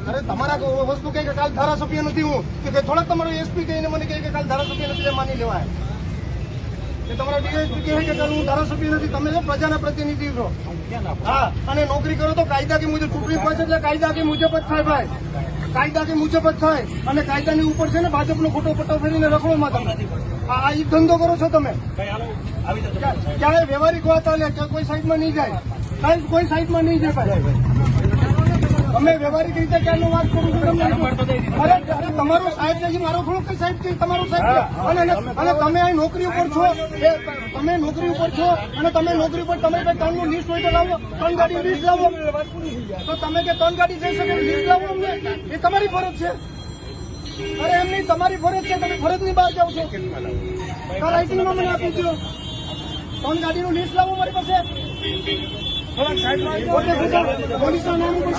અરે તમારા વસ્તુ કહે કે કાલ ધારાસભ્ય નથી હું કે થોડાક તમારો એસપી કહીને મને કહે કે કાલ ધારાસભ્ય નથી માની લેવાય કે તમારો ડીએસપી કહે કે કાલ હું ધારાસભ્ય નથી. તમે જો પ્રજાના પ્રતિનિધિ છો. હા, અને નોકરી કરો તો કાયદા કે મુજબ ચૂંટણી પંચ એટલે કાયદા કે મુજબ જ થાય ભાઈ, કાયદા કે મુજબ જ થાય. અને કાયદાની ઉપર છે ને ભાજપનો ખોટો પટ્ટો ફેરીને રખડોમાં તમે આ ઈ ધંધો કરો છો તમે. ક્યારે વ્યવહારિક વાત હાલે કોઈ સાઈડમાં નહીં જાય, કોઈ સાઈડમાં નહીં જાય ભાઈ. અમે વ્યવહારિક રીતે ક્યાંનું વાત કરું છું તમને? અરે તમારો સાહેબ છે, મારો થોડો કઈ સાહેબ છે, તમારો સાહેબ છે. અને તમે અહીં નોકરી ઉપર છો, તમે નોકરી ઉપર છો અને તમે નોકરી ઉપર તમે ત્રણનું લિસ્ટ હોય તો લાવો, 3 ગાડી લિસ્ટ લાવો. તો તમે કે 3 ગાડી જઈ શકે લિસ્ટ લાવો અમને, એ તમારી ફરજ છે. અરે એમ નહીં, તમારી ફરજ છે, તમે ફરજની બહાર જાઓ છો. રાઇટિંગમાં મને આપી દો 3 ગાડીનું લિસ્ટ લાવો મારી પાસે. પોલીસના નામ ઉપર